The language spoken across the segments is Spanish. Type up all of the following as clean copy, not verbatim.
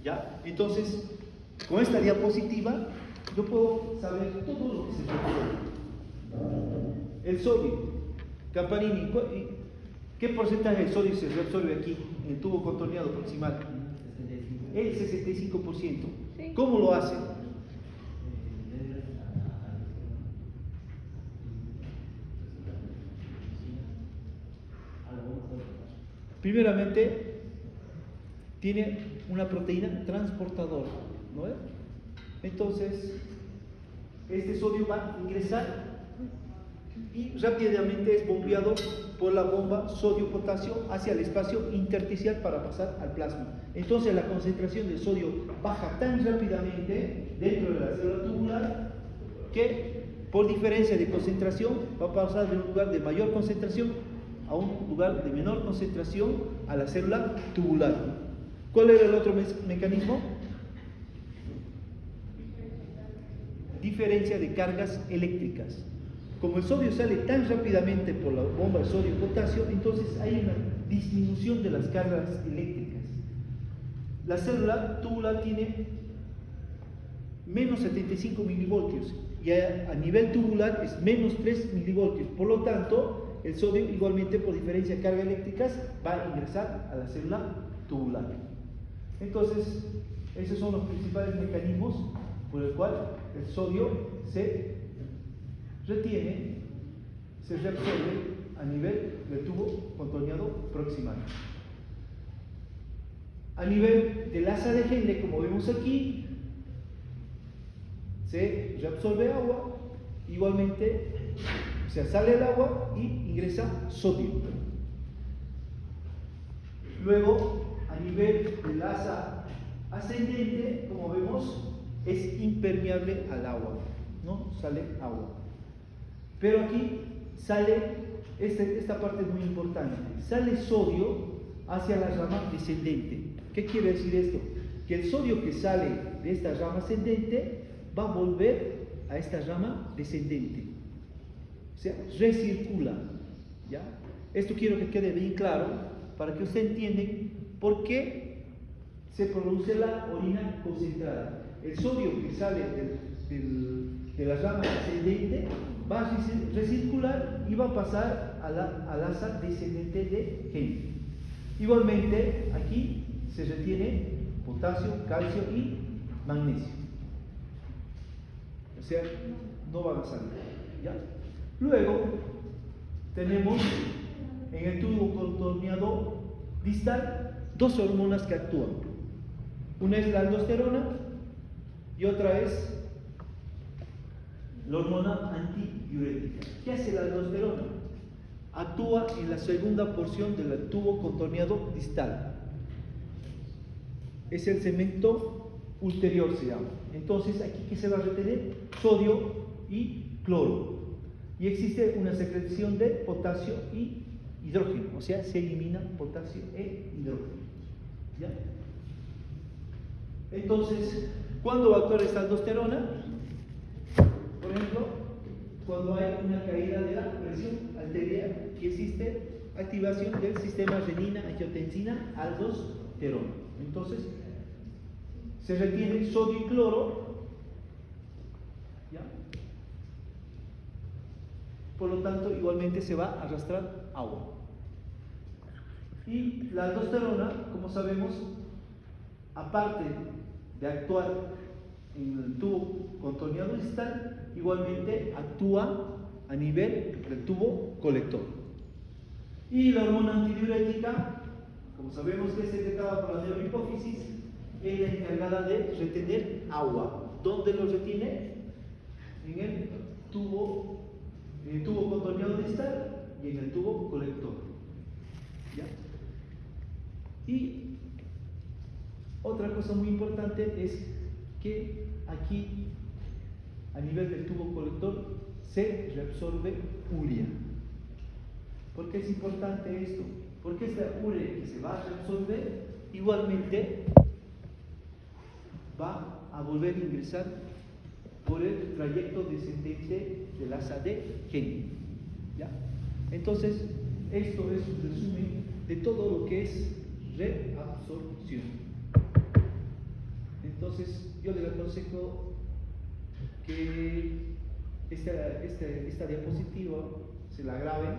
¿Ya? Entonces, con esta diapositiva, yo puedo saber todo lo que se reabsorbe. El sodio, Campanini, ¿qué porcentaje de sodio se reabsorbe aquí, en el tubo contorneado proximal? El 65%. ¿Cómo lo hace? Primeramente, tiene una proteína transportadora, ¿no es? Entonces, este sodio va a ingresar y rápidamente es bombeado por la bomba sodio-potasio hacia el espacio intersticial para pasar al plasma. Entonces la concentración de sodio baja tan rápidamente dentro de la célula tubular que por diferencia de concentración va a pasar de un lugar de mayor concentración a un lugar de menor concentración a la célula tubular. ¿Cuál era el otro mecanismo? Diferencia de cargas eléctricas. Como el sodio sale tan rápidamente por la bomba de sodio-potasio, entonces hay una disminución de las cargas eléctricas. La célula tubular tiene menos 75 milivoltios y a nivel tubular es menos 3 milivoltios. Por lo tanto, el sodio igualmente por diferencia de cargas eléctricas va a ingresar a la célula tubular. Entonces, esos son los principales mecanismos por el cual el sodio se retiene, se reabsorbe a nivel del tubo contorneado proximal. A nivel del asa de Henle, como vemos aquí, se reabsorbe agua, igualmente se sale el agua y ingresa sodio. Luego, a nivel del asa ascendente, como vemos, es impermeable al agua, ¿no? Sale agua. Pero aquí sale, esta parte es muy importante, sale sodio hacia la rama descendente. ¿Qué quiere decir esto? Que el sodio que sale de esta rama ascendente va a volver a esta rama descendente. O sea, recircula. ¿Ya? Esto quiero que quede bien claro para que usted entienda por qué se produce la orina concentrada. El sodio que sale de la rama ascendente va a recircular y va a pasar al asa descendente de Henle. Igualmente, aquí se retiene potasio, calcio y magnesio. O sea, no van a salir. ¿Ya? Luego, tenemos en el tubo contorneado distal dos hormonas que actúan. Una es la aldosterona y otra es la hormona antidiurética. ¿Qué hace la aldosterona? Actúa en la segunda porción del tubo contorneado distal. Es el segmento ulterior, se llama. Entonces, aquí ¿qué se va a retener? Sodio y cloro. Y existe una secreción de potasio y hidrógeno, o sea, se elimina potasio e hidrógeno. ¿Ya? Entonces, ¿cuándo va a actuar esta aldosterona? Por ejemplo, cuando hay una caída de la presión arterial y existe activación del sistema renina, angiotensina, aldosterona. Entonces, se retiene sodio y cloro, ¿ya? Por lo tanto, igualmente se va a arrastrar agua. Y la aldosterona, como sabemos, aparte de actuar en el tubo contorneado distal, igualmente actúa a nivel del tubo colector. Y la hormona antidiurética, como sabemos que es secretada por la neurohipófisis, es la encargada de retener agua. ¿Dónde lo retiene? En el tubo contorneado distal y en el tubo colector. ¿Ya? Y otra cosa muy importante es que aquí, a nivel del tubo colector, se reabsorbe urea. ¿Por qué es importante esto? Porque esta urea que se va a reabsorber, igualmente va a volver a ingresar por el trayecto descendente del asa de Henle. ¿Ya? Entonces, esto es un resumen de todo lo que es reabsorción. Entonces, yo les aconsejo que esta diapositiva se la graben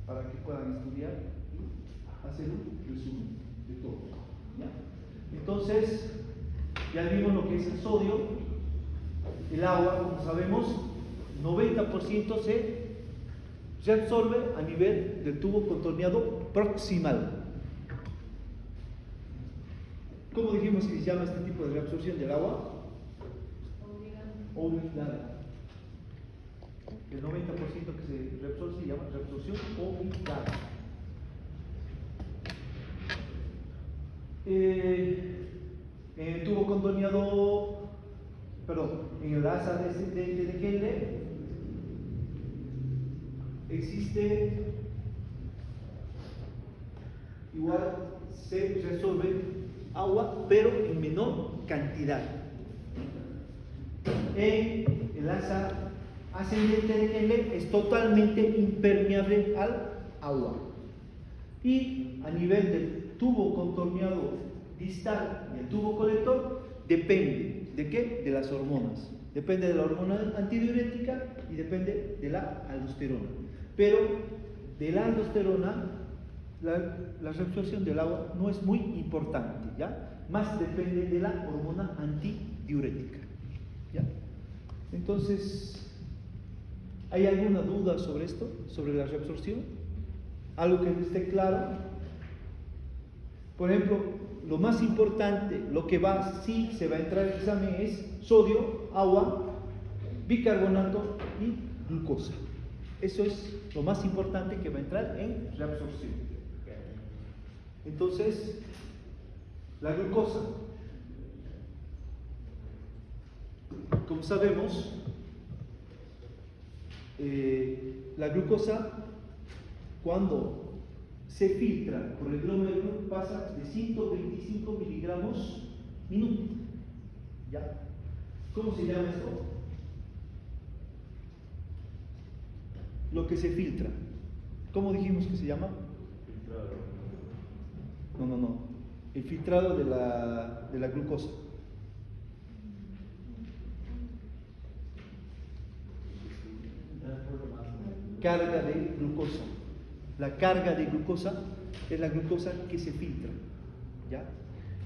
para que puedan estudiar y hacer un resumen de todo. ¿Ya? Entonces, ya vimos lo que es el sodio. El agua, como sabemos, 90% se reabsorbe a nivel del tubo contorneado proximal. ¿Cómo dijimos que se llama este tipo de reabsorción del agua? Obligada. El 90% que se reabsorbe se llama reabsorción obligada. En el tubo contorneado, en el asa de Henle existe igual, se resuelve agua, pero en menor cantidad. En el asa ascendente de Henle es totalmente impermeable al agua. Y a nivel del tubo contorneado distal y el tubo colector, depende ¿de qué? De las hormonas. Depende de la hormona antidiurética y depende de la aldosterona. Pero de la aldosterona, la reabsorción del agua no es muy importante, ¿ya? Más depende de la hormona antidiurética, ¿ya? Entonces, ¿hay alguna duda sobre esto? ¿Sobre la reabsorción? ¿Algo que no esté claro? Por ejemplo, lo más importante, lo que sí se va a entrar en el examen es sodio, agua, bicarbonato y glucosa. Eso es lo más importante que va a entrar en reabsorción. Entonces, la glucosa, como sabemos, la glucosa, cuando se filtra por el glomérulo, pasa de 125 miligramos minuto. ¿Ya? ¿Cómo se llama esto? Lo que se filtra. ¿Cómo dijimos que se llama? Filtrado. No. El filtrado de la glucosa. Carga de glucosa. La carga de glucosa es la glucosa que se filtra, ¿ya?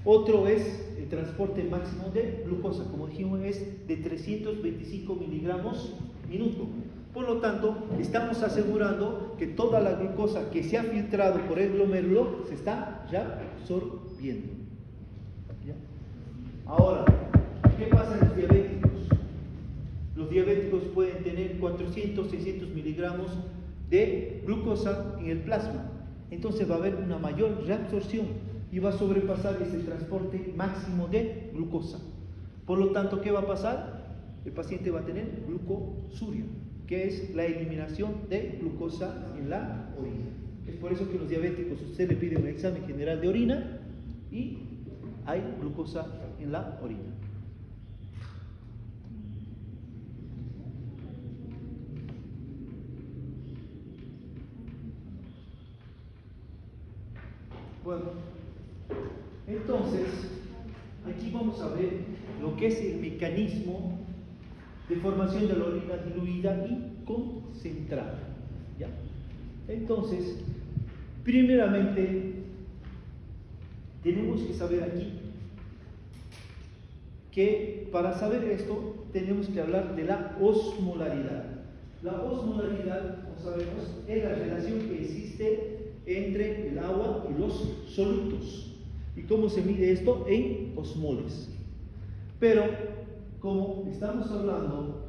Otro es el transporte máximo de glucosa, como dijimos, es de 325 miligramos minuto. Por lo tanto, estamos asegurando que toda la glucosa que se ha filtrado por el glomérulo se está ya absorbiendo, ¿ya? Ahora, ¿qué pasa en los diabéticos? Los diabéticos pueden tener 400, 600 miligramos de glucosa en el plasma. Entonces va a haber una mayor reabsorción y va a sobrepasar ese transporte máximo de glucosa. Por lo tanto, ¿qué va a pasar? El paciente va a tener glucosuria, que es la eliminación de glucosa en la orina. Es por eso que los diabéticos, usted le pide un examen general de orina y hay glucosa en la orina. Bueno, entonces, aquí vamos a ver lo que es el mecanismo de formación de la orina diluida y concentrada, ¿ya? Entonces, primeramente, tenemos que saber aquí que para saber esto tenemos que hablar de la osmolaridad. La osmolaridad, como sabemos, es la relación que existe entre el agua y los solutos. ¿Y cómo se mide esto? En osmoles. Pero, como estamos hablando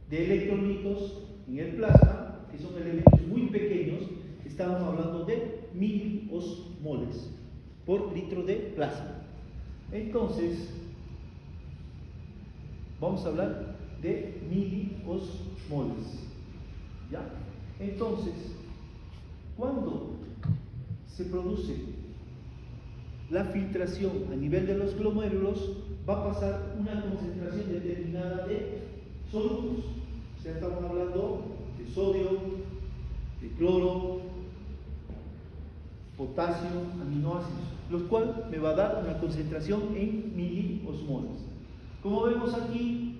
de electrolitos en el plasma, que son elementos muy pequeños, estamos hablando de miliosmoles por litro de plasma. Entonces, vamos a hablar de miliosmoles, ¿ya? Entonces, cuando se produce la filtración a nivel de los glomérulos, va a pasar una concentración determinada de solutos. O sea, estamos hablando de sodio, de cloro, potasio, aminoácidos, los cuales me va a dar una concentración en miliosmoles. Como vemos aquí,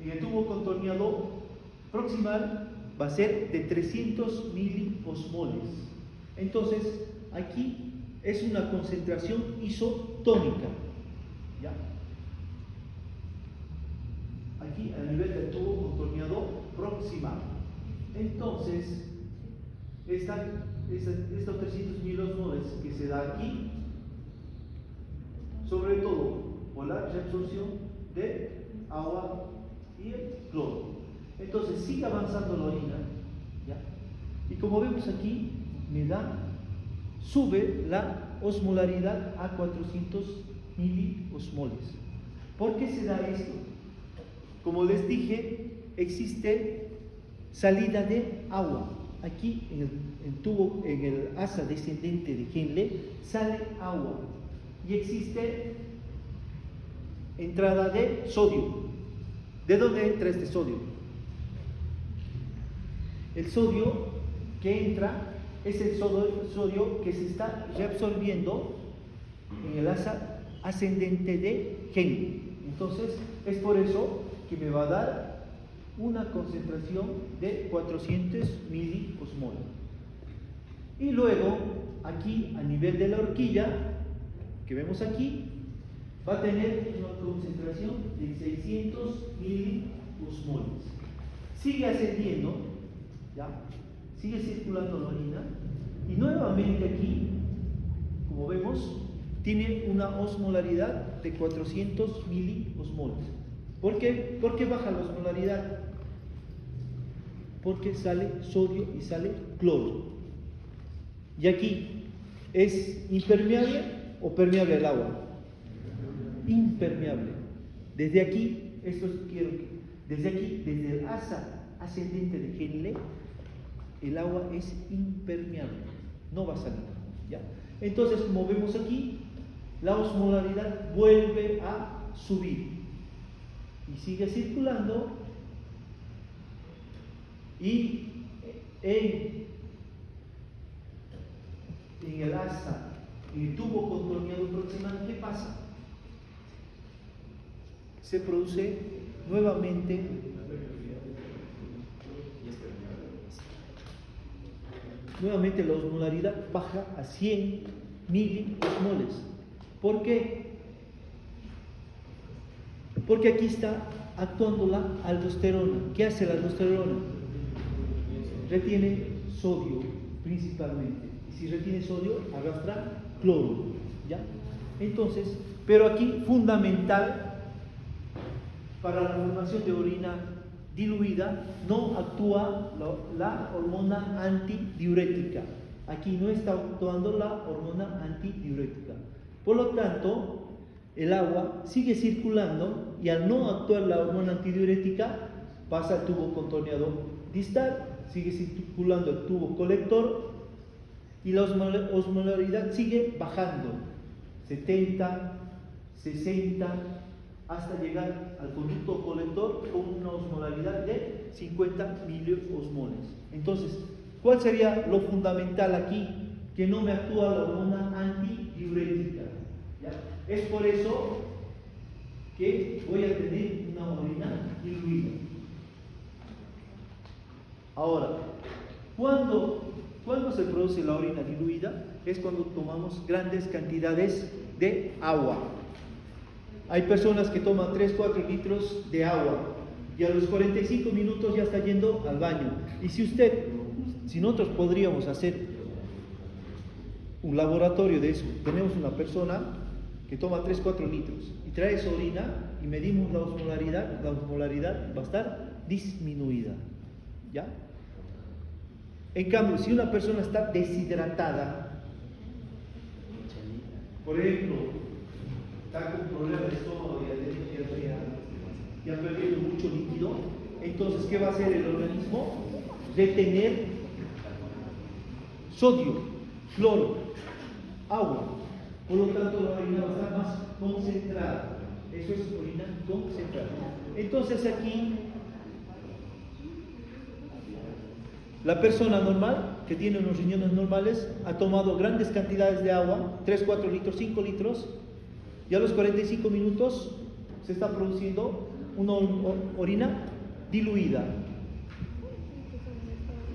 en el tubo contorneado proximal va a ser de 300 miliosmoles. Entonces, aquí es una concentración isotónica. ¿Ya? Aquí a nivel del tubo contorneado proximal. Entonces, estos 300 miliosmoles que se da aquí, sobre todo por la reabsorción de agua y el cloro. Entonces sigue avanzando la orina, ¿ya? Y como vemos aquí, sube la osmolaridad a 400 miliosmoles. ¿Por qué se da esto? Como les dije, existe salida de agua. Aquí en el asa descendente de Henle sale agua y existe entrada de sodio. ¿De dónde entra este sodio? El sodio que entra es el sodio que se está reabsorbiendo en el asa ascendente de Henle. Entonces, es por eso que me va a dar una concentración de 400 miliosmoles. Y luego, aquí a nivel de la horquilla, que vemos aquí, va a tener una concentración de 600 miliosmoles. Sigue ascendiendo, ¿ya? Sigue circulando la orina, y nuevamente aquí, como vemos, tiene una osmolaridad de 400 miliosmoles. ¿Por qué? ¿Por qué baja la osmolaridad? Porque sale sodio y sale cloro. Y aquí, ¿es impermeable o permeable el agua? Impermeable. Desde aquí, desde aquí, desde el asa ascendente de Henle, el agua es impermeable, no va a salir, ¿ya? Entonces, como vemos aquí, la osmolaridad vuelve a subir y sigue circulando, y en el asa, en el tubo contorneado proximal, ¿qué pasa? Se produce nuevamente la osmolaridad baja a 100 miliosmoles. ¿Por qué? Porque aquí está actuando la aldosterona. ¿Qué hace la aldosterona? Retiene sodio principalmente. Y si retiene sodio, arrastra cloro, ¿ya? Entonces, pero aquí fundamental para la formación de orina diluida, no actúa la hormona antidiurética. Aquí no está actuando la hormona antidiurética. Por lo tanto, el agua sigue circulando, y al no actuar la hormona antidiurética, pasa al tubo contorneado distal, sigue circulando el tubo colector, y la osmolaridad sigue bajando, 70, 60, hasta llegar al conducto colector con una osmolaridad de 50 miliosmoles. Entonces, ¿cuál sería lo fundamental aquí? Que no me actúa la hormona antidiurética, ¿ya? Es por eso que voy a tener una orina diluida. Ahora, ¿cuándo se produce la orina diluida? Es cuando tomamos grandes cantidades de agua. Hay personas que toman 3-4 litros de agua y a los 45 minutos ya está yendo al baño. Y si nosotros podríamos hacer un laboratorio de eso, tenemos una persona que toma 3-4 litros y trae su orina y medimos la osmolaridad va a estar disminuida, ¿ya? En cambio, si una persona está deshidratada, por ejemplo, está con problemas de estómago y ha perdido mucho líquido, entonces, ¿qué va a hacer el organismo? Retener sodio, cloro, agua. Por lo tanto, la orina va a estar más concentrada. Eso es orina concentrada. Entonces, aquí la persona normal que tiene unos riñones normales ha tomado grandes cantidades de agua, 3, 4 litros, 5 litros, y a los 45 minutos se está produciendo una orina diluida,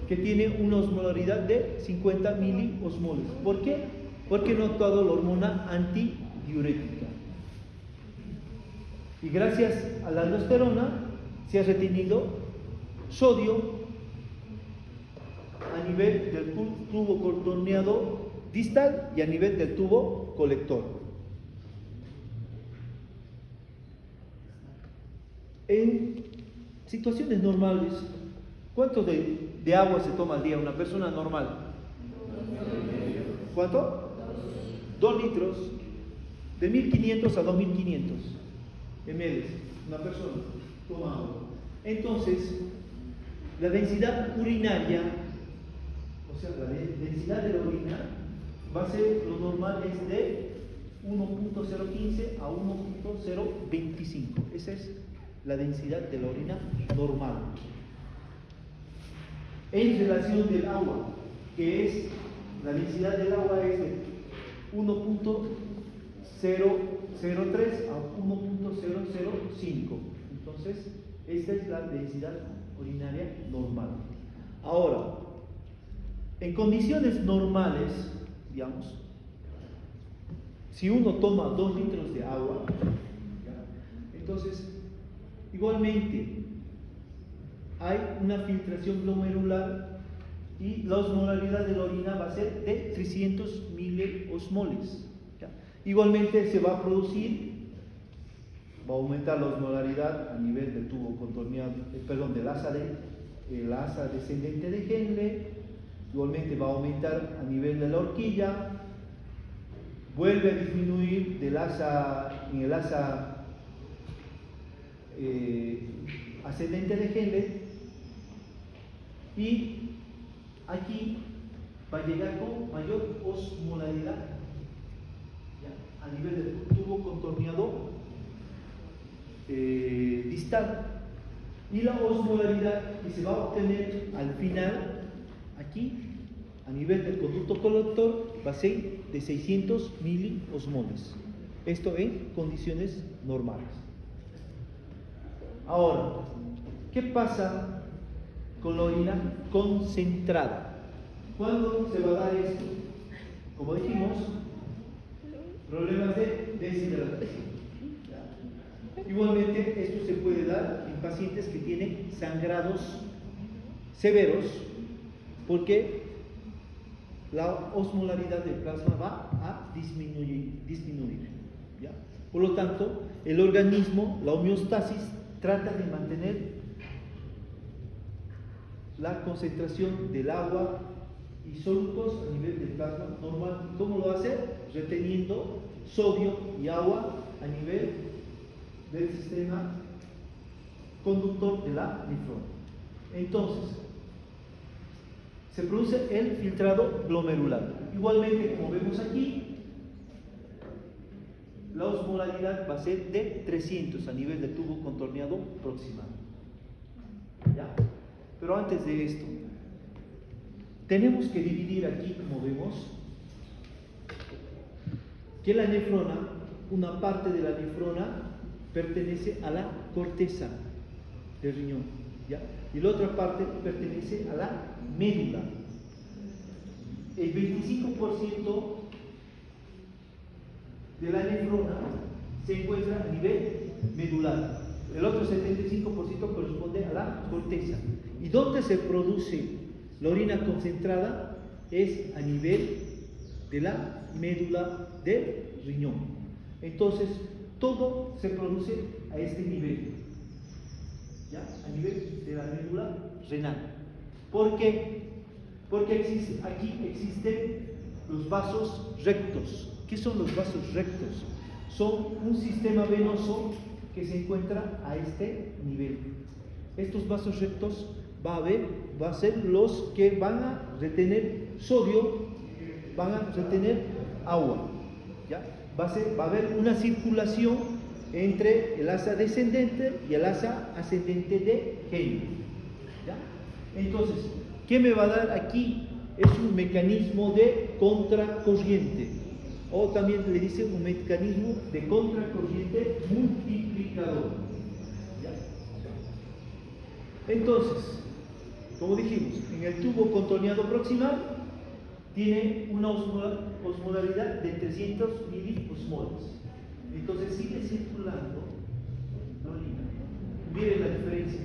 que tiene una osmolaridad de 50 miliosmoles. ¿Por qué? Porque no ha actuado la hormona antidiurética. Y gracias a la aldosterona se ha retenido sodio a nivel del tubo contorneado distal y a nivel del tubo colector. En situaciones normales, ¿cuánto de agua se toma al día una persona normal? ¿Cuánto? 2 litros, de 1500 a 2500 ml, una persona toma agua. Entonces, la densidad urinaria, o sea, la densidad de la orina, va a ser, lo normal es de 1.015 a 1.025. Esa es la densidad de la orina normal. En relación del agua, que es, la densidad del agua es de 1.003 a 1.005. Entonces, esta es la densidad urinaria normal. Ahora, en condiciones normales, digamos, si uno toma 2 litros de agua, ¿ya? Entonces, igualmente, hay una filtración glomerular y la osmolaridad de la orina va a ser de 300 miliosmoles. ¿Ya? Igualmente se va a producir, va a aumentar la osmolaridad a nivel del tubo contorneado, del asa descendente de Henle, igualmente va a aumentar a nivel de la horquilla, vuelve a disminuir en el asa ascendente de Henle, y aquí va a llegar con mayor osmolaridad, ¿ya? A nivel del tubo contorneado distal, y la osmolaridad que se va a obtener al final aquí a nivel del conducto colector va a ser de 600 miliosmoles, esto en condiciones normales. Ahora, ¿qué pasa con la orina concentrada? ¿Cuándo se va a dar esto? Como dijimos, problemas de deshidratación. Igualmente, esto se puede dar en pacientes que tienen sangrados severos, porque la osmolaridad del plasma va a disminuir, ¿ya? Por lo tanto, el organismo, la homeostasis, trata de mantener la concentración del agua y solutos a nivel del plasma normal. ¿Cómo lo hace? Reteniendo sodio y agua a nivel del sistema conductor de la nefrona. Entonces, se produce el filtrado glomerular. Igualmente, como vemos aquí, la osmolaridad va a ser de 300 a nivel del tubo contorneado proximal. ¿Ya? Pero antes de esto, tenemos que dividir aquí, como vemos, que la nefrona, una parte de la nefrona pertenece a la corteza del riñón, ¿ya? Y la otra parte pertenece a la médula. El 25% de la nefrona se encuentra a nivel medular, el otro 75% corresponde a la corteza. ¿Y dónde se produce la orina concentrada? Es a nivel de la médula del riñón. Entonces, todo se produce a este nivel, ¿ya? A nivel de la médula renal. ¿Por qué? Porque aquí existen los vasos rectos. ¿Qué son los vasos rectos? Son un sistema venoso que se encuentra a este nivel. Estos vasos rectos va a ser los que van a retener sodio, van a retener agua, ¿ya? Va a haber una circulación entre el asa descendente y el asa ascendente de Henle, ¿ya? Entonces, ¿qué me va a dar aquí es un mecanismo de contracorriente, o también le dice un mecanismo de contracorriente multiplicador. ¿Ya? Entonces, como dijimos, en el tubo contorneado proximal tiene una osmolaridad de 300 miliosmoles. Entonces sigue circulando la orina. Miren la diferencia.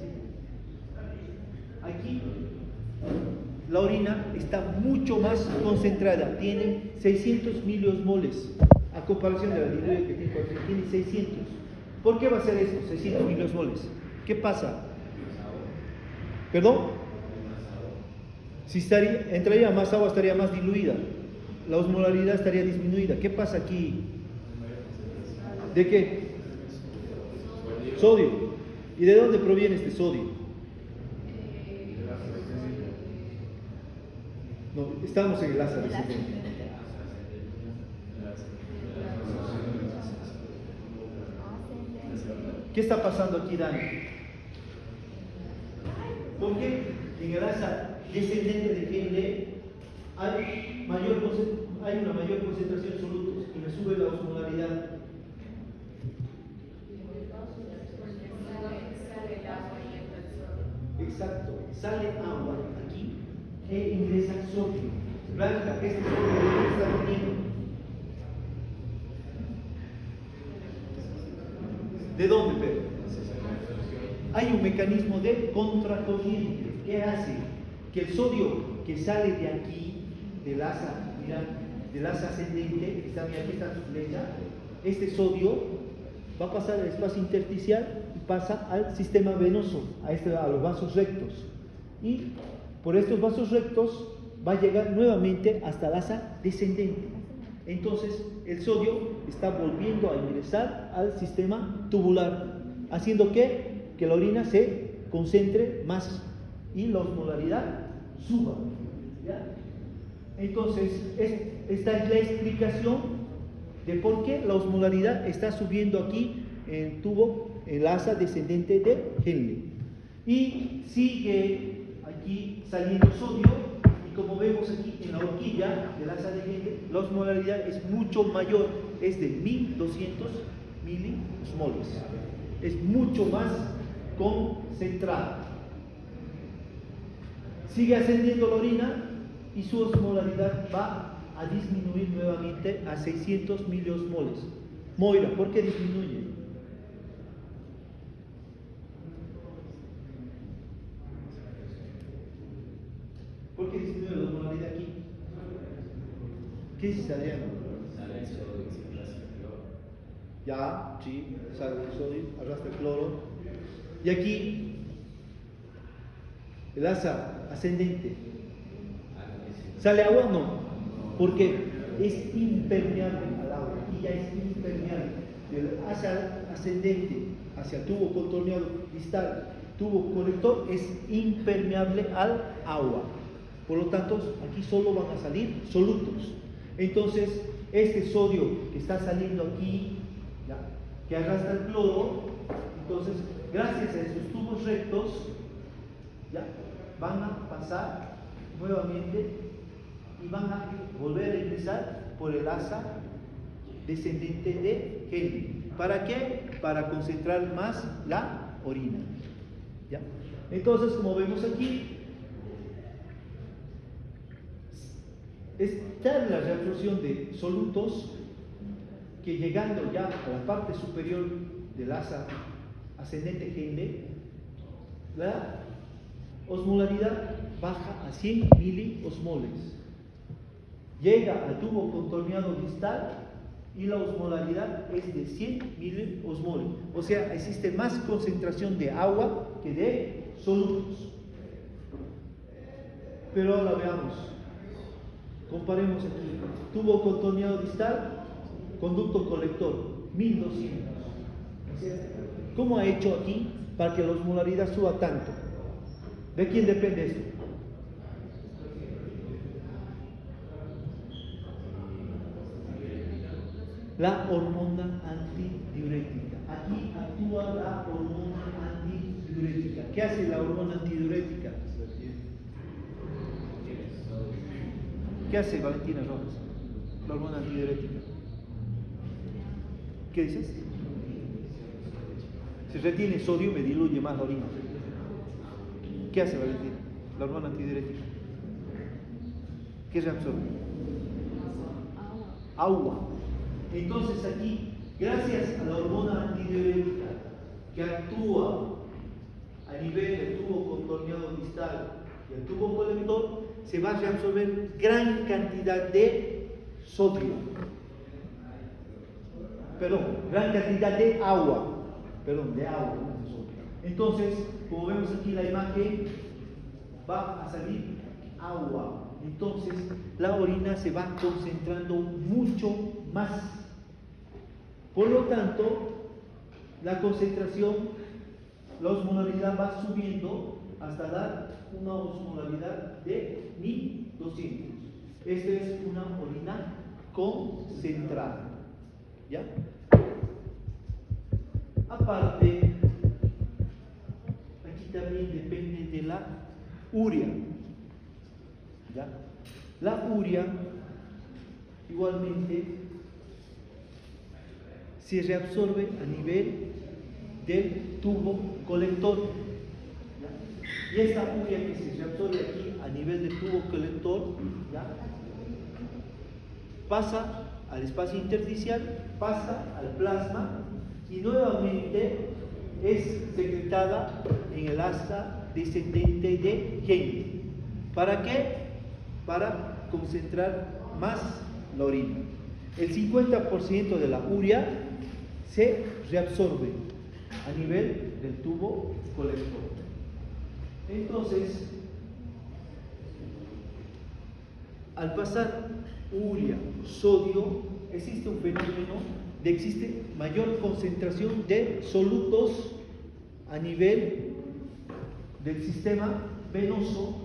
Aquí la orina está mucho más concentrada, tiene 600 miliosmoles, a comparación de la diluida que tiene 600. ¿Por qué va a ser eso, 600 miliosmoles? ¿Qué pasa? ¿Perdón? Si entraría más agua, estaría más diluida, la osmolaridad estaría disminuida. ¿Qué pasa aquí? ¿De qué? Sodio. ¿Y de dónde proviene este sodio? No, estamos en el asa descendente. ¿Qué está pasando aquí, Dani? ¿Por qué en el asa descendente de GL hay una mayor concentración de solutos y me sube la osmolaridad? Exacto, sale agua aquí e ingresa sodio. Blanca, este sodio que está teniendo. ¿De dónde, Pedro? Hay un mecanismo de contracorriente que hace que el sodio que sale de aquí, del asa, mira, del asa ascendente, que está aquí está su flecha, este sodio va a pasar al espacio intersticial y pasa al sistema venoso, a los vasos rectos. Y por estos vasos rectos va a llegar nuevamente hasta el asa descendente. Entonces el sodio está volviendo a ingresar al sistema tubular, haciendo que la orina se concentre más y la osmolaridad suba. ¿Ya? Entonces esta es la explicación de por qué la osmolaridad está subiendo aquí en el tubo, en el asa descendente de Henle. Y sigue aquí saliendo sodio, y como vemos aquí en la horquilla del asa de Henle, la osmolaridad es mucho mayor, es de 1200 miliosmoles. Es mucho más concentrada. Sigue ascendiendo la orina y su osmolaridad va a disminuir nuevamente a 600 miliosmoles. Moira, ¿por qué disminuye? ¿Por qué disminuye la osmolaridad aquí? ¿Qué es Adriano? Sale el sodio, se arrastra el cloro. Ya, sí, sale el sodio, arrastra el cloro. Y aquí, el asa ascendente, ¿sale agua? No. ¿Por qué? Es impermeable al agua. Aquí ya es impermeable. Del asa ascendente hacia tubo contorneado distal, tubo colector, es impermeable al agua. Por lo tanto, aquí solo van a salir solutos. Entonces, este sodio que está saliendo aquí, ¿ya?, que arrastra el cloro, entonces, gracias a estos tubos rectos, ¿ya?, van a pasar nuevamente y van a volver a ingresar por el asa descendente de Henle. ¿Para qué? Para concentrar más la orina. ¿Ya? Entonces, como vemos aquí, está la reabsorción de solutos que, llegando ya a la parte superior del asa ascendente Henle, la osmolaridad baja a 100 miliosmoles. Llega al tubo contorneado distal y la osmolaridad es de 100 miliosmoles. O sea, existe más concentración de agua que de solutos. Pero ahora veamos, comparemos aquí: tubo contorneado distal, conducto colector, 1200. ¿Cómo ha hecho aquí para que la osmolaridad suba tanto? ¿De quién depende esto? La hormona antidiurética. Aquí actúa la hormona antidiurética. ¿Qué hace la hormona antidiurética? ¿Qué hace Valentina Rojas? La hormona antidiurética. ¿Qué dices? Se retiene sodio, me diluye más la orina. ¿Qué hace Valentina? La hormona antidiurética. ¿Qué reabsorbe? Agua. Entonces aquí, gracias a la hormona antidiurética que actúa a nivel del tubo contorneado distal y el tubo colector, se va a reabsorber gran cantidad de sodio. Perdón, gran cantidad de agua. Perdón, de agua, no de sodio. Entonces, como vemos aquí la imagen, va a salir agua. Entonces, la orina se va concentrando mucho más. Por lo tanto, la concentración, la osmolaridad va subiendo hasta dar una osmolaridad de 1200. Esta es una orina concentrada. ¿Ya? Aparte, aquí también depende de la urea. ¿Ya? La urea igualmente se reabsorbe a nivel del tubo colector. ¿Ya? Y esta urea que se reabsorbe aquí a nivel del tubo colector, ¿ya?, pasa al espacio intersticial, pasa al plasma y nuevamente es secretada en el asa descendente de Henle. ¿Para qué? Para concentrar más la orina. El 50% de la urea se reabsorbe a nivel del tubo colector. Entonces, al pasar urea, sodio, existe un fenómeno de existe mayor concentración de solutos a nivel del sistema venoso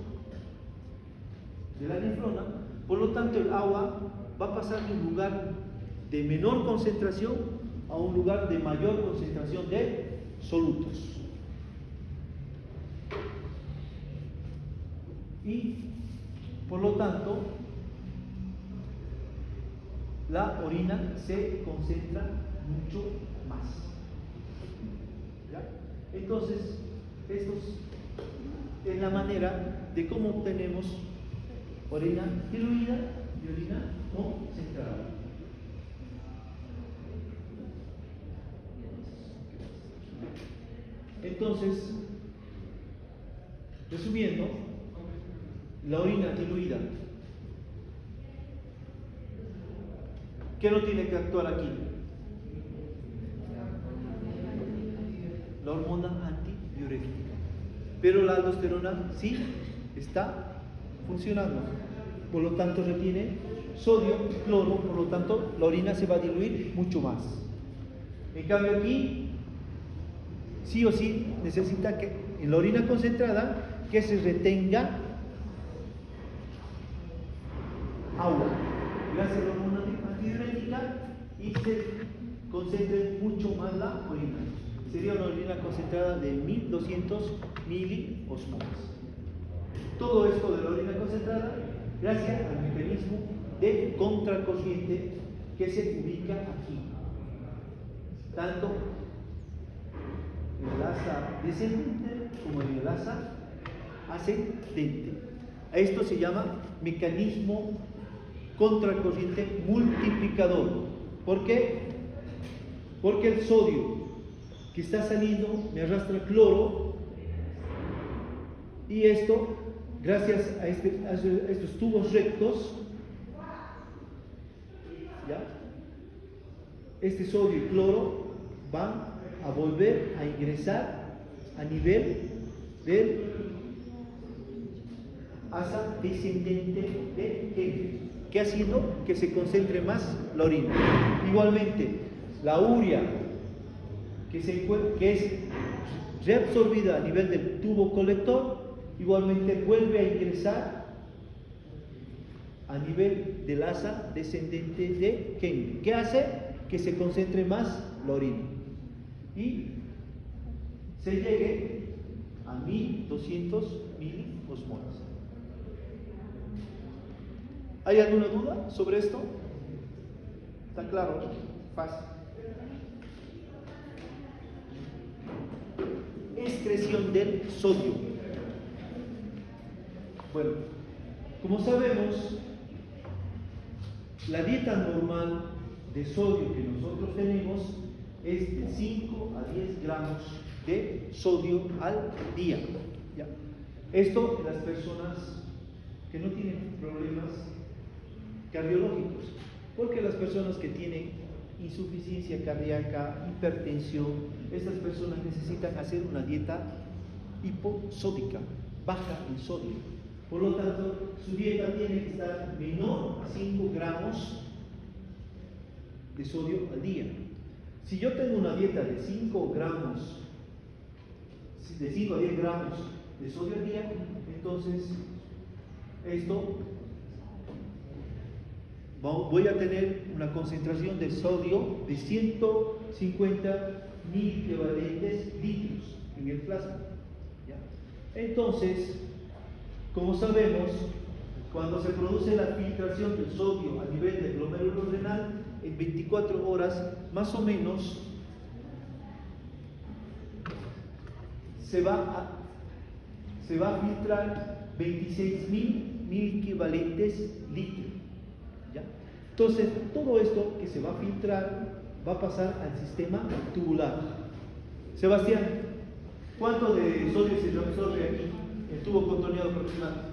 de la nefrona. Por lo tanto, el agua va a pasar de un lugar de menor concentración a un lugar de mayor concentración de solutos. Y por lo tanto, la orina se concentra mucho más. ¿Ya? Entonces, esto es la manera de cómo obtenemos orina diluida y orina concentrada. Entonces, resumiendo, la orina diluida, ¿qué no tiene que actuar aquí? La hormona antidiurética. Pero la aldosterona sí está funcionando. Por lo tanto, retiene sodio y cloro, por lo tanto, la orina se va a diluir mucho más. En cambio aquí, sí o sí, necesita que en la orina concentrada, que se retenga agua, gracias a la hormona antidiurética, y se concentre mucho más la orina. Sería una orina concentrada de 1200 miliosmoles. Todo esto de la orina concentrada, gracias al mecanismo de contracorriente que se ubica aquí, tanto en el asa descendente como en el asa ascendente. A esto se llama mecanismo contracorriente multiplicador. ¿Por qué? Porque el sodio que está saliendo me arrastra cloro, y esto, gracias a estos tubos rectos, ¿ya?, este sodio y cloro van a volver a ingresar a nivel del asa descendente de Henle, que haciendo que se concentre más la orina. Igualmente, la urea que es reabsorbida a nivel del tubo colector, igualmente vuelve a ingresar a nivel del asa descendente de Henle, que hace que se concentre más la orina y se llegue a 1200 miliosmoles. ¿Hay alguna duda sobre esto? ¿Está claro? Fácil. Excreción del sodio. Bueno, como sabemos, la dieta normal de sodio que nosotros tenemos es de 5 a 10 gramos de sodio al día. ¿Ya? Esto en las personas que no tienen problemas cardiológicos, porque las personas que tienen insuficiencia cardíaca, hipertensión, estas personas necesitan hacer una dieta hiposódica, baja en sodio. Por lo tanto, su dieta tiene que estar menor a 5 gramos de sodio al día. Si yo tengo una dieta de 5 gramos, de 5 a 10 gramos de sodio al día, entonces esto voy a tener una concentración de sodio de 150 mil equivalentes litros en el plasma. ¿Ya? Entonces, como sabemos, cuando se produce la filtración del sodio a nivel del glomérulo renal, en 24 horas más o menos se va a filtrar 26.000 equivalentes litros. ¿Ya? Entonces, todo esto que se va a filtrar va a pasar al sistema tubular. Sebastián, ¿cuánto de sodio se absorbe aquí? El tubo contorneado aproximado.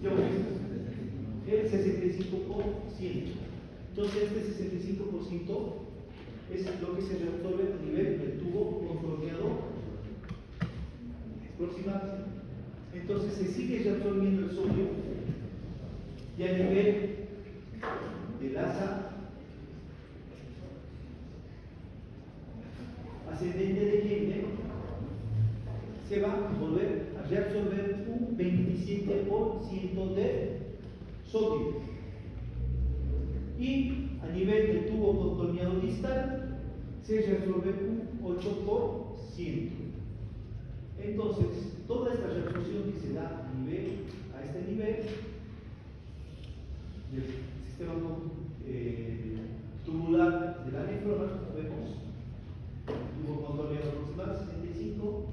Yo el 65%. Entonces, este 65% es lo que se reabsorbe a nivel del tubo contorneado aproximado. Entonces, se sigue reabsorbiendo el sodio y a nivel del asa ascendente de Henle se va a volver a reabsorber un 27% de sodio. Y a nivel del tubo contorneado distal se reabsorbe un 8%. Entonces, toda esta reabsorción que se da a este nivel del sistema tubular de la nefrona, vemos tubo contorneado aproximado 65,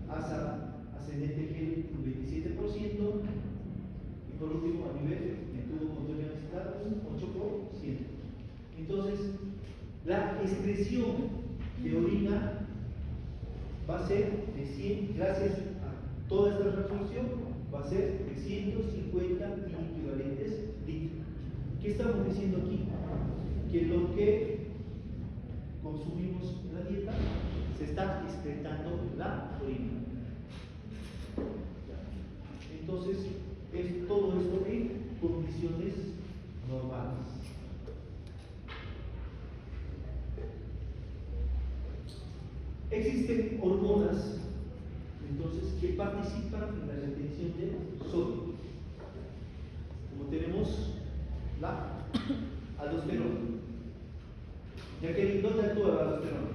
asa ascendente G un 27%, y por último a nivel del tubo contorneado distal un 8%. Entonces, la excreción de orina va a ser de 100, gracias a toda esta reabsorción, va a ser de 150 mil equivalentes litros. ¿Qué estamos diciendo aquí? Que lo que consumimos en la dieta se está excretando en la orina. Entonces, es todo esto en condiciones normales. Existen hormonas, entonces, que participan en la retención de sodio. Como tenemos la aldosterona. Jacqueline, ¿dónde actúa la aldosterona?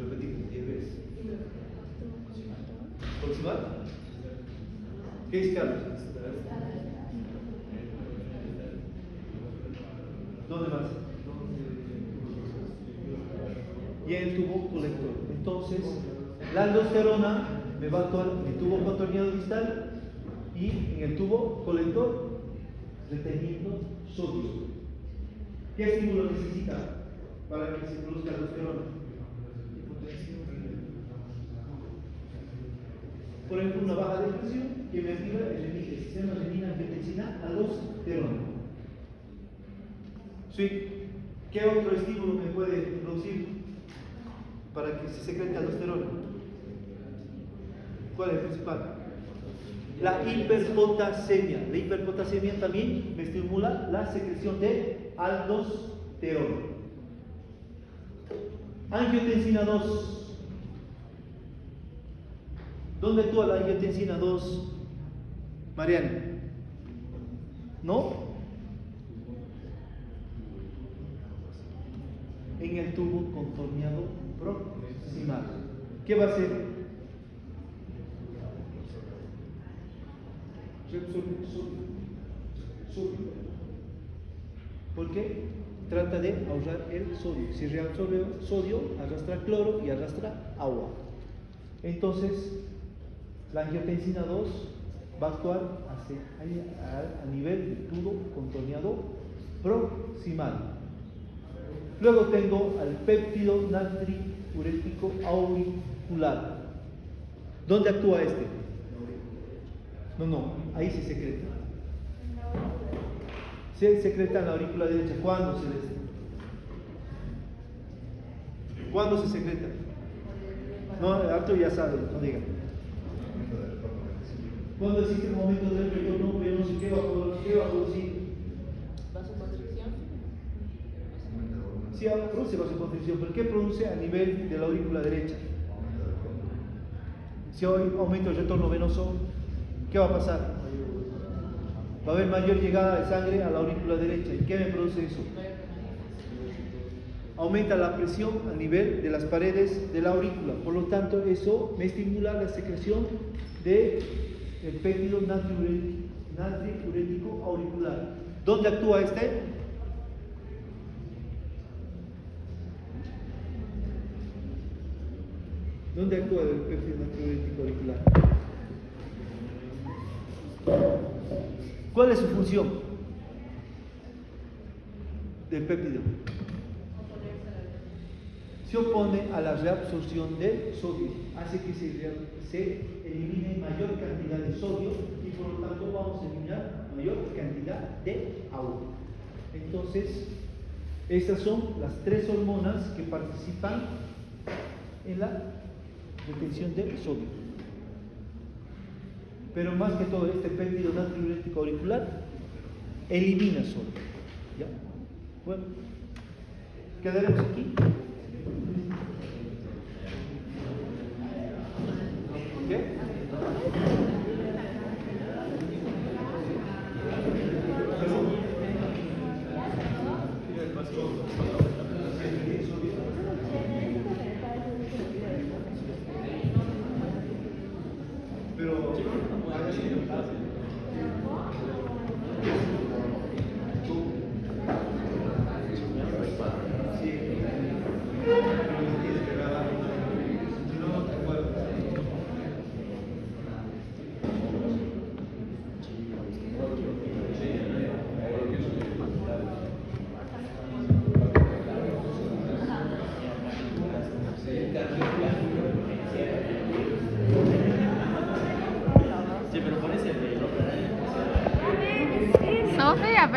Repetimos 10 veces. ¿Proximal? ¿Qué es, Carlos? ¿Dónde más? Y en el tubo colector. Entonces, la aldosterona me va a actuar en el tubo contorneado distal y en el tubo colector reteniendo sodio. ¿Qué estímulo necesita para que se produzca aldosterona? Por ejemplo, una baja de presión que me activa el sistema renina-angiotensina-aldosterona. ¿Sí? ¿Qué otro estímulo me puede producir para que se secrete aldosterona? ¿Cuál es el principal? La hiperpotasemia. La hiperpotasemia también me estimula la secreción de aldosterona. Angiotensina 2. ¿Dónde actúa la angiotensina 2, Mariana? ¿No? en el tubo contorneado proximal. ¿Qué va a hacer? Sodio. ¿Por qué? Trata de ahorrar el sodio. Si reabsorbe sodio, arrastra cloro y arrastra agua. Entonces, la angiotensina 2 va a actuar a nivel del tubo contorneado proximal. Luego tengo al péptido natriurético auricular. ¿Dónde actúa este? No, ahí se secreta. Se secreta en la aurícula derecha. ¿Cuándo se secreta? No, Arturo ya sabe, no diga. ¿Cuándo existe el momento del retorno venoso? ¿Qué va a producir? Vasoconstricción. Sí, produce vasoconstricción, pero ¿qué produce a nivel de la aurícula derecha? Si hoy aumenta el retorno venoso, ¿qué va a pasar? Va a haber mayor llegada de sangre a la aurícula derecha. ¿Y qué me produce eso? Aumenta la presión a nivel de las paredes de la aurícula. Por lo tanto, eso me estimula la secreción del péptido natriurético auricular. ¿Dónde actúa este? ¿Dónde actúa el péptido natriurético auricular? ¿Cuál es su función del péptido? Se opone a la reabsorción de sodio, hace que se elimine mayor cantidad de sodio y por lo tanto vamos a eliminar mayor cantidad de agua. Entonces, estas son las tres hormonas que participan en la retención del sodio. Pero más que todo, este péptido natriurético auricular elimina sodio. ¿Ya? Bueno, quedaremos aquí. ¿Qué? Sí, pero pones el de